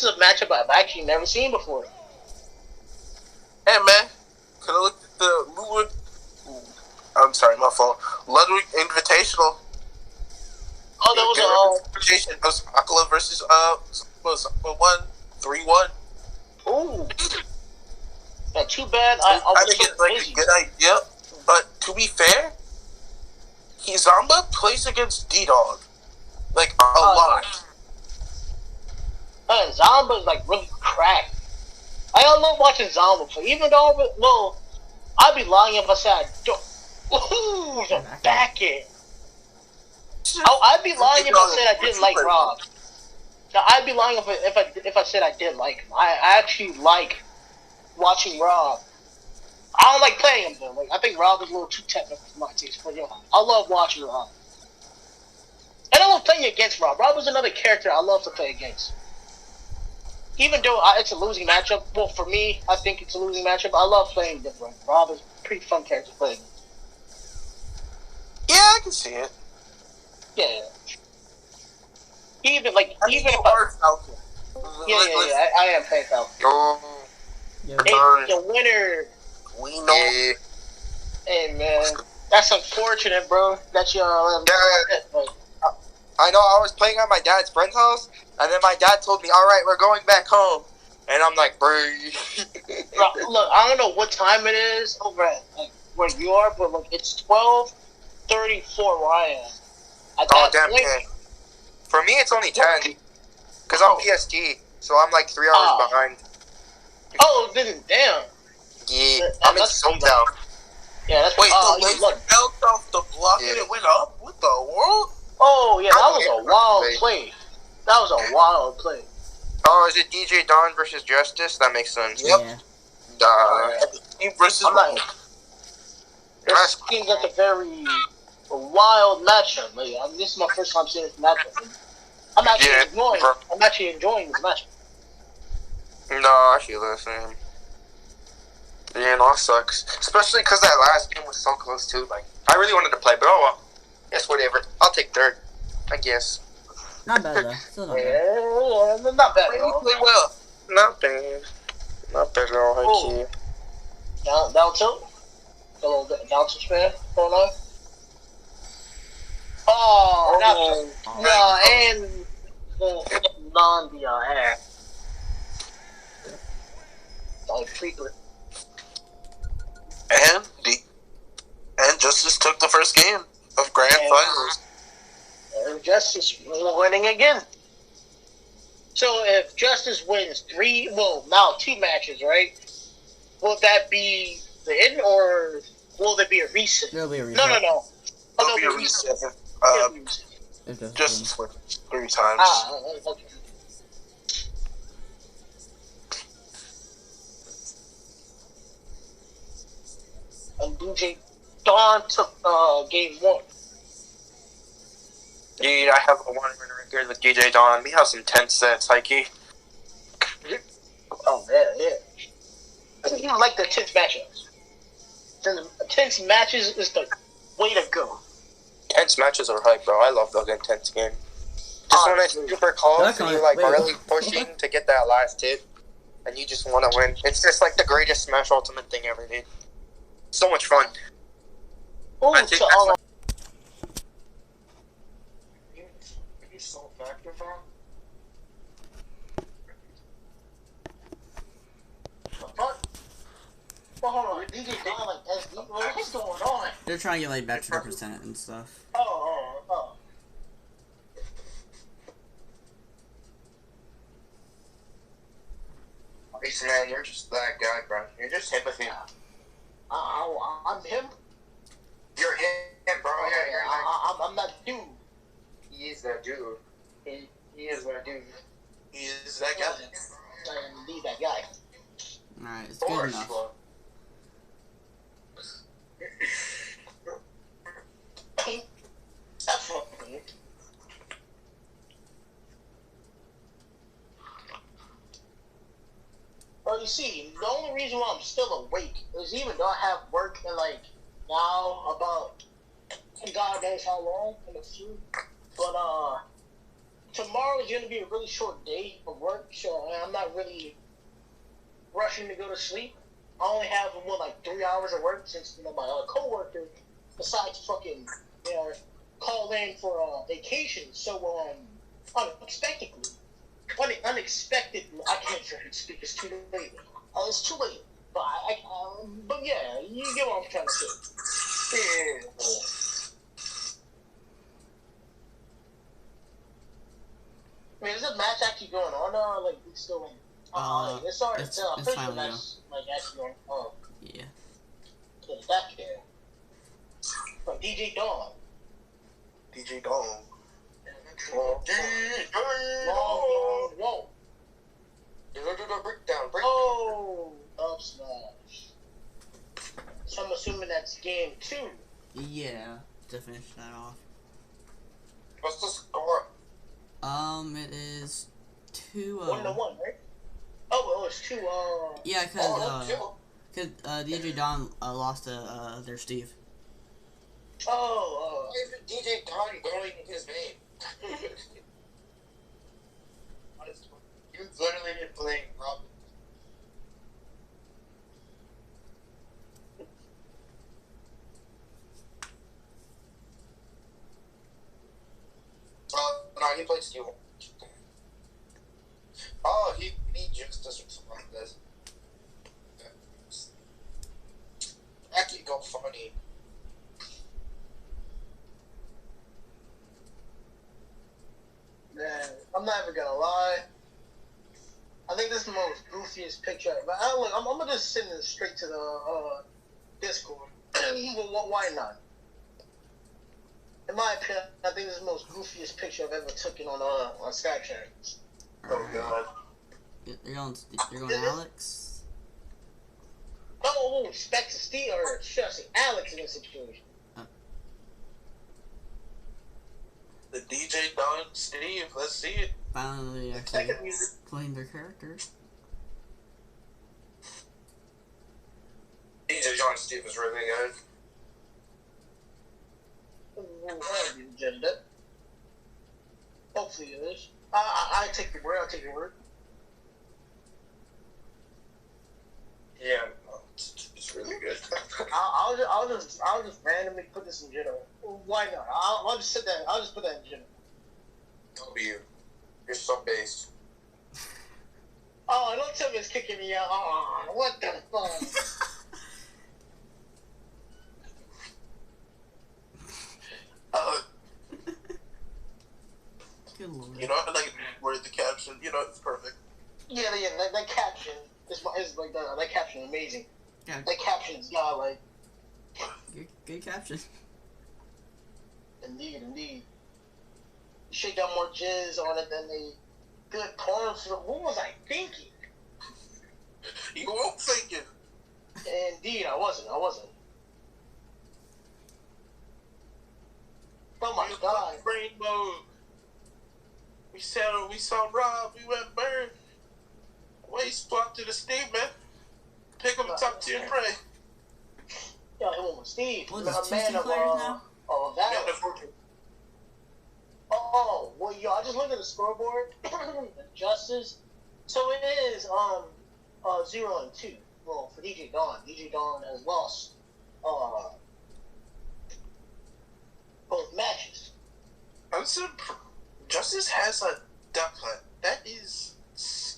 this is a matchup I've actually never seen before. Hey man, could I look at the Ludwig? I'm sorry, my fault. Ludwig Invitational. Oh, that was It was Akala versus was 3-1. Ooh. Not too bad. I think it's like a good idea, but to be fair, Zamba plays against D-Dog like a lot. Zomba's like really cracked. I love watching Zomba play, even though, well, I'd be lying if I said I don't. Ooh, the back end. I'd be lying if I said I didn't like R.O.B. Now, I'd be lying if I said I didn't like him. I actually like watching R.O.B. I don't like playing him though. Like, I think R.O.B is a little too technical for my taste, but I love watching R.O.B. And I love playing against R.O.B. R.O.B is another character I love to play against. Even though it's a losing matchup, well, for me, I think it's a losing matchup. I love playing against R.O.B. R.O.B is a pretty fun character to play against. Yeah, I can see it. Yeah. Even if Falcon. I am playing Falcon. The winner. We know. Hey man, that's unfortunate, bro. That you I know. I was playing at my dad's friend's house, and then my dad told me, "All right, we're going back home," and I'm like, "Bro." Look, I don't know what time it is over at where you are, but look, it's 12:34 where I am. Damn. For me, it's only 10, because I'm PST, so I'm like 3 hours behind. Oh, then damn. Yeah, I'm in SoCal. Yeah, that's wait. The laser fell off the block and it went up. What the world? Oh yeah, that was a wild play. That was a wild play. Oh, is it DJDon versus Justice? That makes sense. Yep. Team versus. This seems like a very wild matchup. Like, this is my first time seeing this matchup. I'm actually enjoying this matchup. No, I feel the same. Yeah, no, it sucks. Especially because that last game was so close too. Like, I really wanted to play, but oh well. Guess whatever. I'll take third. I guess. Not bad though. Still not bad. Yeah, not bad at all. Play well. Not bad. Not bad at all. High key. Down tilt. A little bit down tilt spin going on. And non-BR. Like frequent. And Justice took the first game of Grand Finals. And Justice winning again. So if Justice wins 2 matches, right? Will that be the end, or will there be a reset? There'll be a reset. No. There'll be a reset. Justice wins 3 times. Okay. And DJDon took game 1. Yeah, I have a 1-win record with DJDon. We have some tense sets, Heike. Oh, yeah. You like the tense matchups. Tense matches is the way to go. Tense matches are hype, bro. I love those intense games. Just when it's super close and you're like really pushing to get that last hit, and you just want to win. It's just like the greatest Smash Ultimate thing ever, dude. So much fun. Ooh, hold on, DJDon like SD? What's going on? They're trying to get like back to the percent and stuff. Oh. Listen, man, you're just that guy, bro. You're just him with him. I'm him? You're him, bro. Yeah, I'm that dude. He is that dude. He is that dude. He is that guy. I am indeed that guy. Alright, it's good enough. Well, you see, the only reason why I'm still awake is even though I have work in like now about God knows how long in the future, but tomorrow is going to be a really short day of work, so I'm not really rushing to go to sleep. I only have like 3 hours of work since my coworker decides to fucking call in for vacation so unexpectedly. Unexpectedly, I can't speak. It's too late. It's too late. But yeah, you get what I'm trying to say. Yeah. I mean, is this match actually going on now? Like, it's still in. It's official match, like, actually going on. Yeah. Yeah, that kid. From DJDon. DJDon. Whoa. Breakdown. Oh, up smash. So I'm assuming that's game 2. Yeah, to finish that off. What's the score? It is 2-0. 1-1, right? Oh, it's 2. Yeah, because DJDon lost to their Steve. Oh. Why is DJDon going his name? You've literally been playing R.O.B. No, he played Steel. Oh, he beat Justice or something like this. That could go funny. Man, I'm not even gonna lie. I think this is the most goofiest picture. But I'm gonna just send it straight to the Discord. Well, why not? In my opinion, I think this is the most goofiest picture I've ever taken on Snapchat. Oh god. You're going Alex? Oh, Specs and Steve, or should I say Alex in this situation? The DJDon Steve, let's see it. Finally, actually playing their characters. DJDon Steve is really good. Hopefully it is. I take your word. I'll take your word. Yeah, no, it's really good. I'll just randomly put this in general. Why not? I'll just sit there. I'll just put that in general. Don't be you. You're so based. Oh, don't tell me it's kicking me out. Oh, what the fuck? Good lord. You know, I like word the caption. You know, it's perfect. Yeah. That caption is like that caption is amazing. Yeah. That caption's got like. Good caption. Indeed. You should got more jizz on it than the good porn. So what was I thinking? You weren't thinking. Indeed, I wasn't. Oh my god. Brain mode. We saw Rob, we went burn. Way swap to the Steve, man. Pick him top tier prey. Yeah, he went with Steve. What is a this, man two of players now? valor. Oh, well, yo, I just looked at the scoreboard. Justice. So it is 0-2. Well, for DJDon. DJDon has lost both matches. I'm Justice has a duck hunt. That is.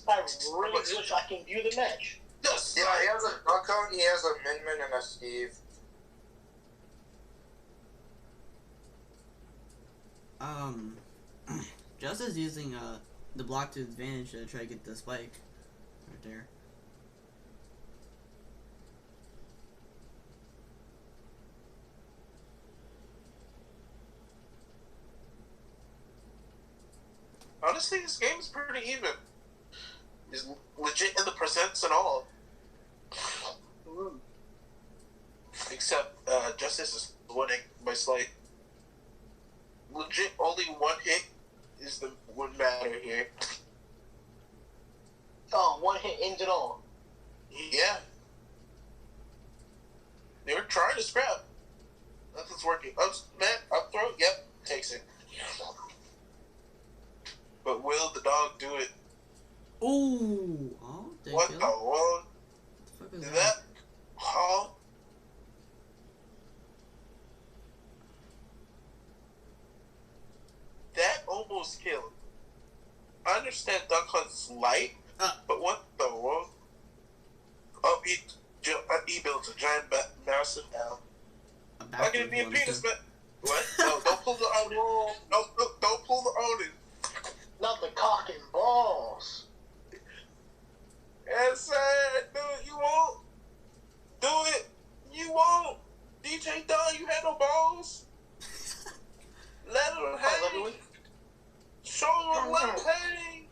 I really wish I can view the match. Yes. Yeah, he has a duck hunt, he has a Min and a Steve. Justice using the block to advantage to try to get the spike right there. Honestly, this game is pretty even. It's legit in the percents and all. Except Justice is winning by slight. Legit, only one hit is the would matter here. Oh, one hit ends it all. Yeah. They were trying to scrap. Nothing's working. Up throw, yep, takes it. dog, do it. Ooh. Oh, What the world? What the fuck is Did that? that? Huh? That almost killed. I understand Duck Hunt's light, but what the world? Oh, he built a giant, massive L. How can it be a penis, man? What? No, don't pull the Odin. No, don't pull the Odin. Not the cock and balls. Yes, sir. Do it. You won't. Do it. You won't. DJDon, you had no balls. Let him hang. Show him let him hang.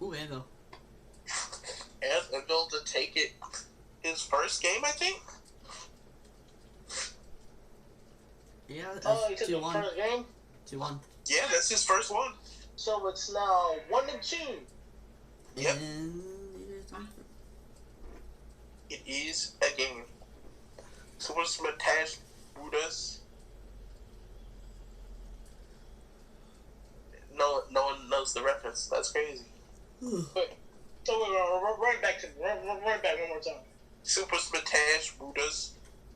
Ooh, Ando. And Ando to take it his first game, I think. Yeah, that's he took the 2-1. first game? 2-1. Yeah, that's his first one. So it's now 1-2. Yep. And It is a game. Super Smash Buddhas. No one knows the reference. That's crazy. Wait. So run back one more time. Super Smash Buddhas.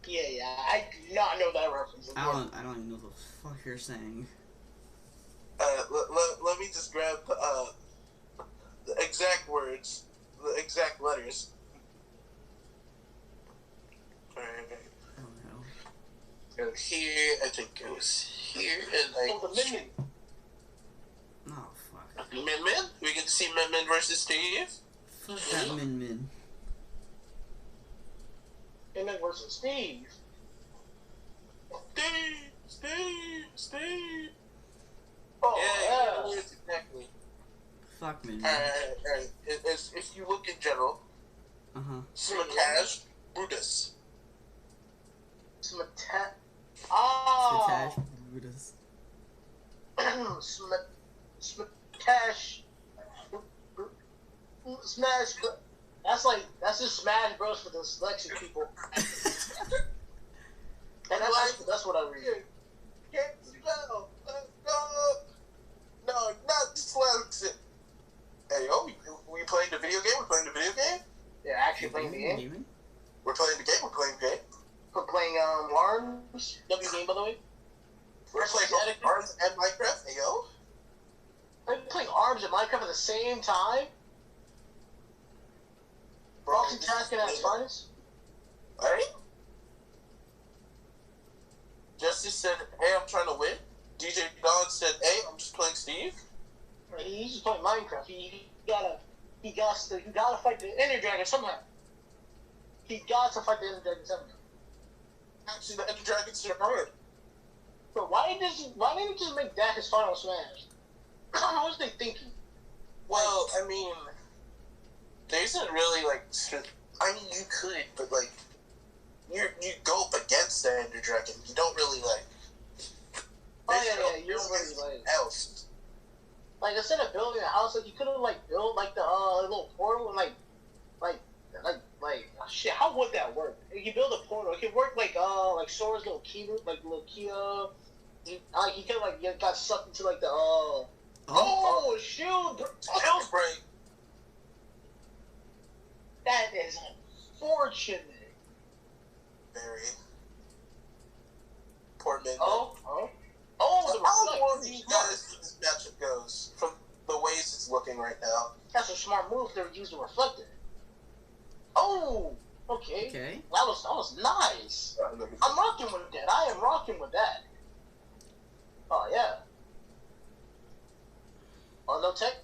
Yeah, I do not know that reference. I don't even know what the fuck you're saying. Let me just grab the exact words, the exact letters. Alright. I don't know. Go here, I think it was here, and the Min Min. Oh, fuck. Min Min? We get to see Min Min versus Steve? Fuck that Min Min. Min Min versus Steve. Steve. Oh, yeah, exactly. Fuck Min Min. Alright. If you look in general, Smash Brutus. Smash. Smash Brutus. Smash. That's just Smash Bros for the dyslexic people. And that's what I read. Can't spell. No, not dyslexic. Hey, yo, we playing the video game? We're playing the video game? Yeah, actually playing the game. We're playing the game? We're playing the game? We're playing ARMS. W game, by the way. We're playing ARMS and Minecraft? Hey, yo? Are you playing ARMS and Minecraft at the same time? Multitasking at its finest? Alright? Justice said, hey, I'm trying to win. DJDon said, hey, I'm just playing Steve. He's just playing Minecraft. He gotta fight the Ender Dragon somehow. He got to fight the Ender Dragon somehow. Actually, the Ender Dragon's hard. But why didn't you just make that his final smash? What was they thinking? Well, I mean, there isn't really, I mean, you could, but, you go up against the Ender Dragon. You don't really, you don't really, else. Instead of building a house, you could have, built, the little portal and, shit, how would that work? If you build a portal, it could work, Sora's little key, little key, he could have, got sucked into, the, oh, shield! Tails break! That is unfortunate. Very. Poor Min. Oh, So how long do you guys think this matchup goes from the ways it's looking right now? That's a smart move. They used the reflector. Oh, okay. That was nice. I'm rocking with that. I am rocking with that. Oh yeah. Oh, no tech.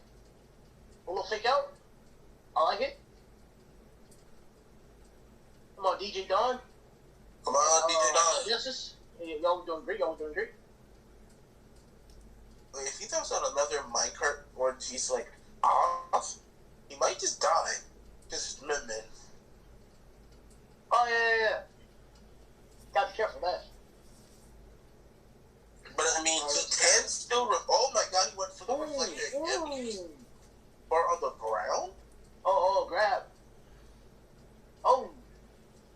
A little fake out. I like it. Come on, DJDon. Come on, DJDon. Justice. Y'all doing great. Wait, if he throws out another minecart or he's off, he might just die. Because it's Min Min. Oh, yeah. Gotta be careful of that. But I mean, he can still. Oh my god, he went for the reflector again. Or on the ground? Oh, grab.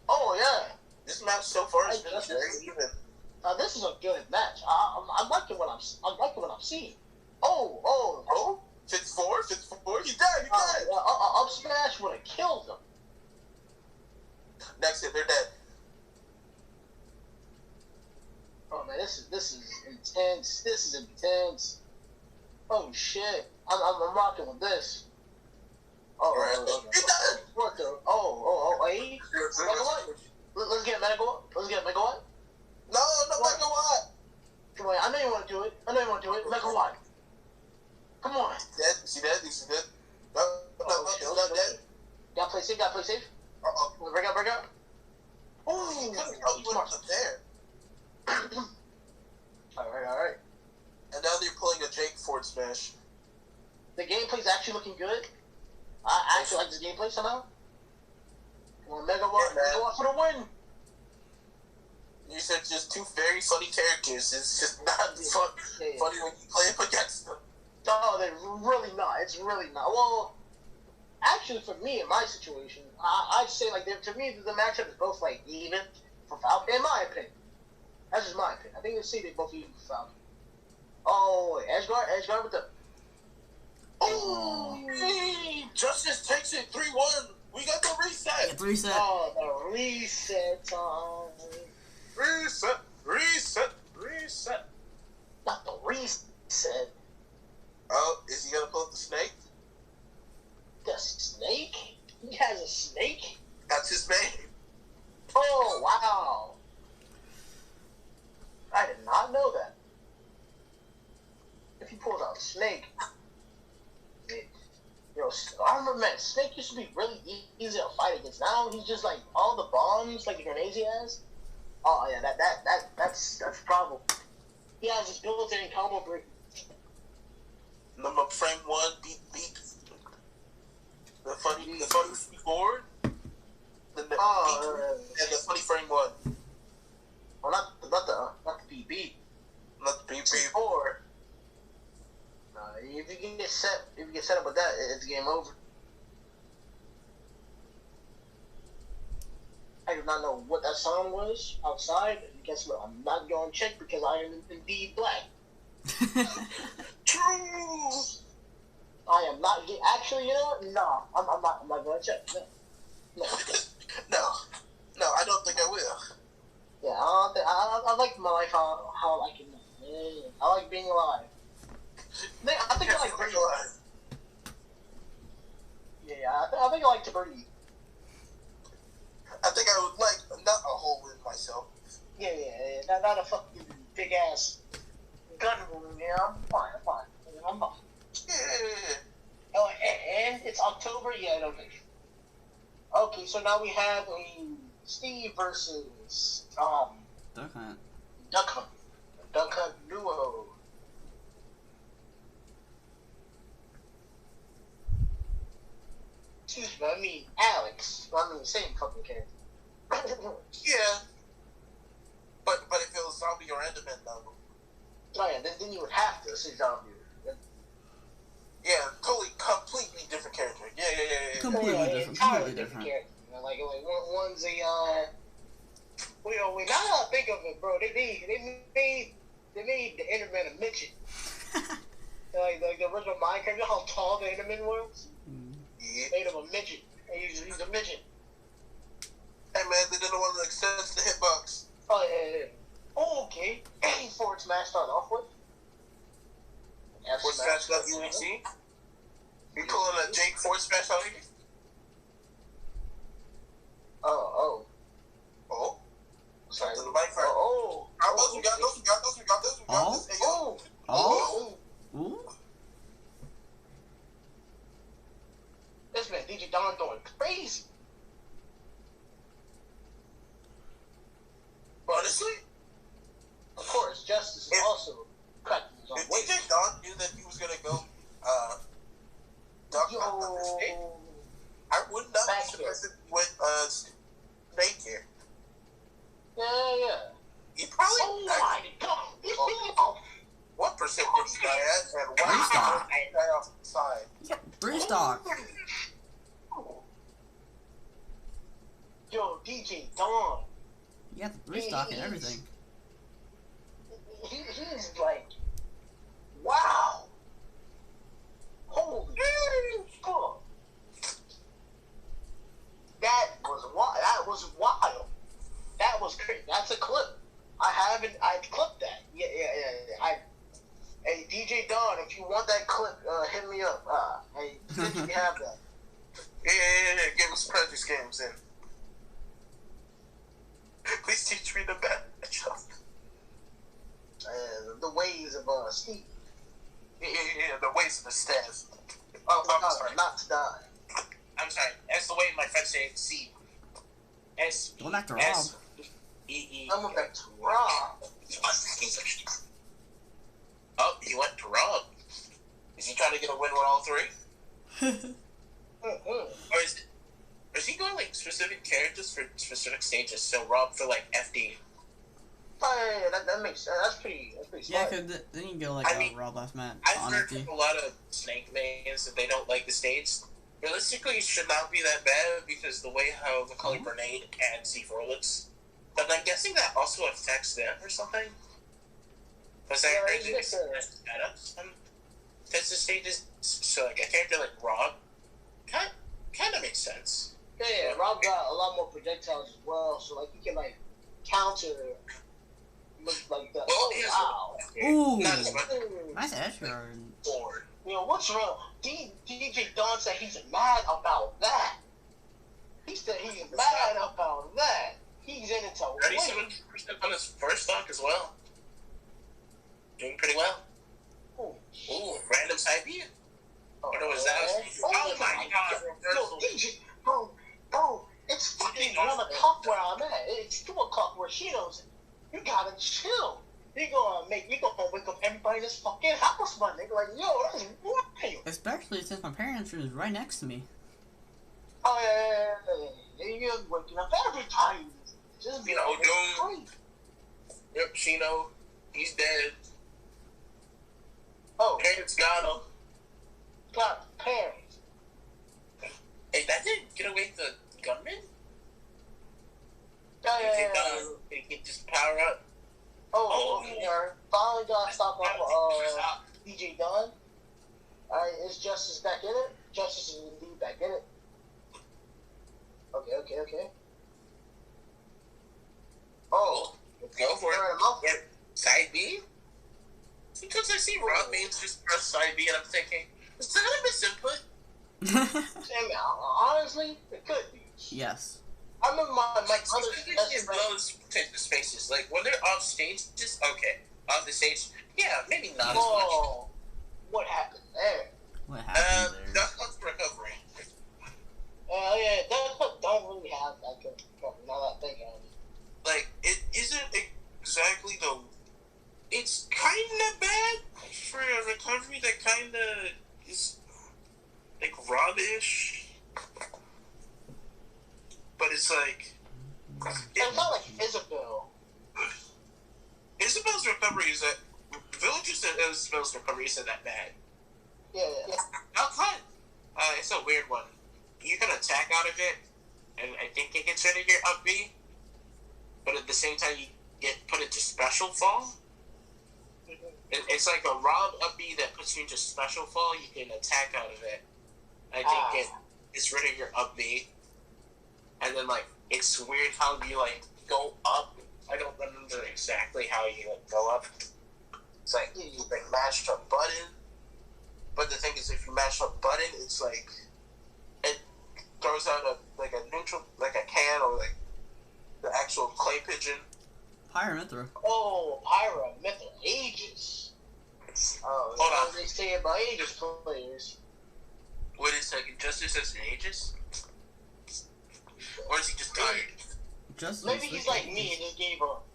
Oh, yeah. This match so far has been very even. This is a good match. I'm liking what I'm seeing. Oh? 54? 54? He's dead, he's dead! Up smash would have killed him. Next hit, they're dead. Oh man, this is intense. This is intense. Oh shit. I'm rocking with this. What the? Hey. Let's get Megawatt. Let's get Megawatt. No, Megawatt. Come on, I know you want to do it. Megawatt. Come on. Dead. Is he dead? No, he's not dead. Gotta play safe. Uh-oh. Break out. Oh, he went up there. Alright. And now they're pulling a Jake Ford smash. The gameplay's actually looking good. I actually like this gameplay somehow. Come on, Megawatt for the win. You said just two very funny characters. It's just not funny when you play up against them. No, they're really not. It's really not. Well, actually, for me, in my situation, I'd say, like, to me, the matchup is both, like, even for Falcon, in my opinion. That's just my opinion. I think they both even for Falcon. Oh, Edgeguard with the... Oh, Justice takes it 3-1. We got the reset. Yeah, the reset. Oh, the reset time. Reset. Not the reset. Oh, is he gonna pull up the snake? The snake? He has a snake? That's his name. Oh, wow. I did not know that. If he pulls out a snake, I remember, man, Snake used to be really easy to fight against. Now he's just like all the bombs, like the grenades he has. Oh yeah, that's a problem. He has his built-in combo break. Number frame 1 beat the funny board. And the funny frame 1. Well, not the BB. Not the BB. Or if you get set up with that, it's game over. I do not know what that sound was outside. And guess what? I'm not going to check because I am indeed black. True. I am not. Actually, you know what? No, I'm not going to check. No, I don't think I will. Yeah, I like my life how I like it. Yeah, I like being alive. I think I like being alive. Yeah, I think I like to breathe. I think I would like not a hole in myself. Yeah. Not a fucking big ass gun wound. Yeah, I'm fine. I'm fine. Yeah. Oh, and it's October. Yeah, I don't think. Okay, so now we have a Steve versus Duck Hunt. Duck Hunt duo. Excuse me, I mean Alex. I mean the same fucking character. Yeah. But if it was zombie or Enderman though. Oh yeah, then you would have to say zombie. Yeah, completely different character. Yeah. Completely different. Character. You know, like one's a now that I think of it, bro, they made the Enderman a midget. like the original Minecraft, you know how tall the Enderman was? Yeah. Made him a midget. He's a midget. Hey man, they didn't want to extend the hitbox. Oh yeah. Oh, okay. Any forward smash start off with? Forward smash that UEC? You pulling a Jake forward smash out here? Oh. Sorry. To the mic first. We got this. Hey, yo. Ooh. This man, DJDon going crazy. Honestly? Of course, Justice is also cutting his own If weight. DJDon knew that he was going to go Duck Hunt on this game, I would not be surprised if he went Snake here. Yeah. He probably... Oh my god! What percent did he die at? And why did he die off the side? Yeah, Brewstock. Yo, DJDon. You got the Brewstock and everything. He's like, wow. if you want that clip, hit me up. Hey, since you have that. Yeah. Give us practice games in. Please teach me the matchup. The ways of Steve. Yeah, the ways of the stairs. Oh, I'm sorry, not to die. I'm sorry. That's the way my friends say it. C. S. Going back to Rob. E. I'm going back to Rob. Oh, he went to Rob. Is he trying to get a win with all three? Or is he going like specific characters for specific stages? So Rob for like FD. Oh yeah, that makes sense. That's pretty smart. Yeah, cause then you can go like Rob last match. I've heard from a lot of Snake mains that they don't like the stage. Realistically, it should not be that bad because the way how Macaulay Grenade and C4 looks. But I'm guessing that also affects them or something. Because I heard it's setups. Because the stage is so like a character like Rob, kind of makes sense. Yeah, Rob got a lot more projectiles as well, so like he can like counter. Look like that. Oh wow! Ooh, not as much. Nice edge guard. You know what's wrong? DJDon said he's mad about that. He said he's mad about that. He's in it to win. 37% on his first stock as well. Doing pretty well. Ooh, random side B. What was that? Oh my god, reversal. Yo, DJ, bro, it's fucking 1 o'clock where I'm at. It's 2 o'clock where she knows it. You gotta chill. You gonna wake up everybody in this fucking house, my nigga. Like, yo, that's wild. Especially since my parents are right next to me. Oh yeah. You're waking up everybody. Just be Doom. Yep, Chino. He's dead. Oh, parents got him. Got parents. Hey, that didn't get away the gunman? Yeah. He can just power up. Yeah. Finally got stopped off DJDon. Alright, is Justice back in it? Justice is indeed back in it. Okay. Oh. Go for it. Yeah. Side B? Because I see Rob means just press side B and I'm thinking, is that a misinput? Honestly, it could be. Yes. I remember my other those potential spaces. Like when they're off stage, just okay. Off the stage, yeah, maybe not as much. What happened there? What happened there? Duck Hunt's recovery. Yeah, Duck don't really have that good recovery. Now that I'm thinking of it. Like, it isn't exactly the. It's kind of bad for a recovery that kind of is like Rob-ish. But it's like. It's not like Isabel. Isabel's recovery is that. Villagers said Isabel's recovery isn't that bad. Yeah. Outside, it's a weird one. You can attack out of it, and I think it gets rid of your up B. But at the same time, you get put into special fall. It's like a Rob up B that puts you into special fall. You can attack out of it. I think it gets rid of your up B. And then, like, it's weird how you, like, go up. I don't remember exactly how you, like, go up. It's like, you, like, mashed a button. But the thing is, if you mash a button, it's like, it throws out a neutral, like a can or, like, the actual clay pigeon. Pyramithra. Oh, Pyramithra. Aegis. Oh, hold on. They say about Aegis players. Wait a second. Justice as an Aegis? Or is he just tired? Justice. Maybe he's like me and just gave up.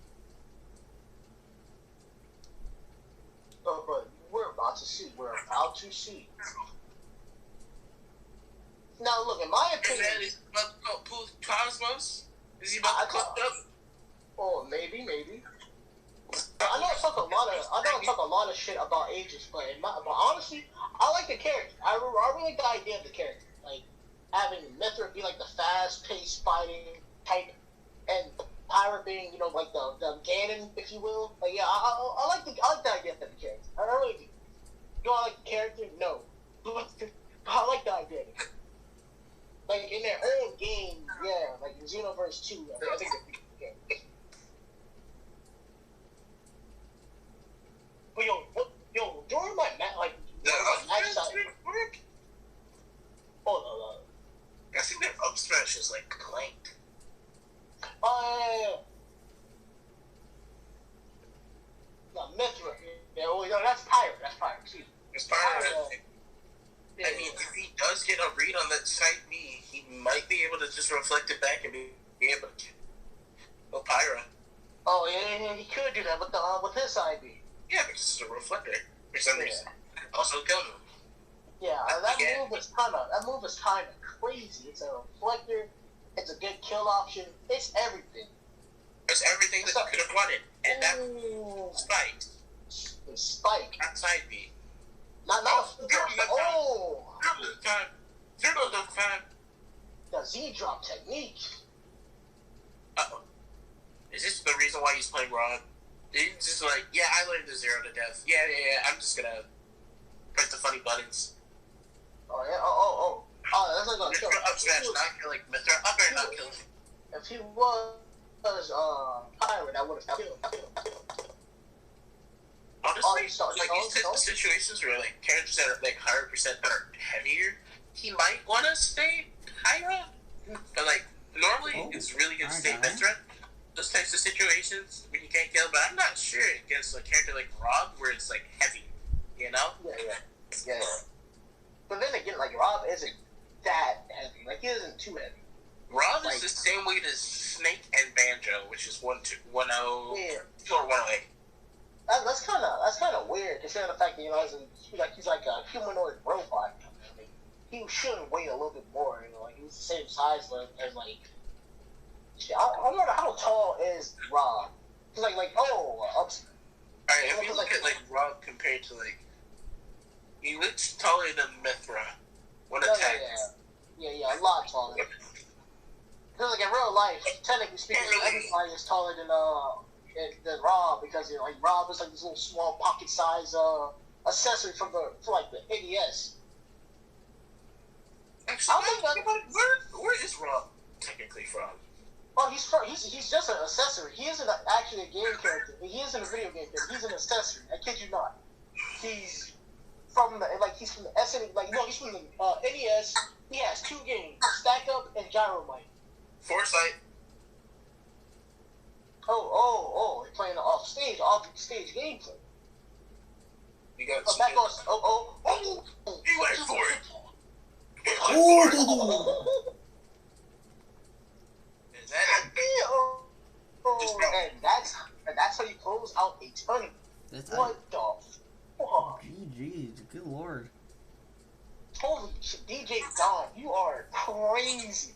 Oh, but we're about to see. Now, look, in my opinion... Is he about to pull Cosmos? Is he about to cut up? Oh, maybe. I know I talk a lot of shit about Aegis, but honestly, I like the character. I really like the idea of the character. Like, having Mithra be like the fast-paced fighting type, and Pyra being, like the Ganon, if you will. Like, yeah, I like the idea of the character. I really do. Do I like the character? No. But I like the idea of the character. Like, in their own game, yeah, like in Xenoverse 2, I think they're good. But during my match, like, Pirate. That's Pirate. Excuse me. It's Pirate. I mean, if he does get a read on that side B, he might be able to just reflect it back and be able to kill Pyra. Oh, yeah, he could do that with his side B. Yeah, because it's a reflector for some reason. Also kill him. Yeah, that move is kind of crazy. It's a reflector. It's a good kill option. It's everything. It's everything that you could have wanted. And that spiked. The spike. Not side B. Not Zero time. The Z drop technique. Uh-oh. Is this the reason why he's playing Rod? He's just like, yeah, I learned the zero to death. Yeah, I'm just gonna press the funny buttons. Oh, yeah, oh, that's like a kill. Up smash, not killing. Mithra up air, not killing. If he was Pirate, I would have killed him. Honestly, like these situations where like characters that are like 100% that are heavier, he might want to stay Pyra, but like normally it's really good to stay Mithra. Those types of situations when you can't kill, but I'm not sure against a character like R.O.B where it's like heavy, you know? Yeah. But then again, like R.O.B isn't that heavy. Like he isn't too heavy. R.O.B is the same weight as Snake and Banjo, which is 110 or 108. That's kind of weird, considering the fact that he's like a humanoid robot. Like, he shouldn't weigh a little bit more. Like he's the same size as like. I wonder how tall is R.O.B. He's like Alright, if you look at like R.O.B compared to like, he looks taller than Mithra. When attacked. Yeah, a lot taller. Because like in real life, technically speaking, everybody is taller than R.O.B because like R.O.B is like this little small pocket size accessory for the NES. Actually, where is R.O.B technically from? Oh, he's just an accessory. He isn't actually a game character. He isn't a video game character. He's an accessory. I kid you not. He's from the SNES. Like no, he's from the NES. He has 2 games: Stack Up and Gyromite. Foresight. Oh! They're playing off stage gameplay. You got back on. He went for it. Is that it? And that's how you close out a tournament. What the fuck? GG, good lord. Holy shit, DJDon, you are crazy.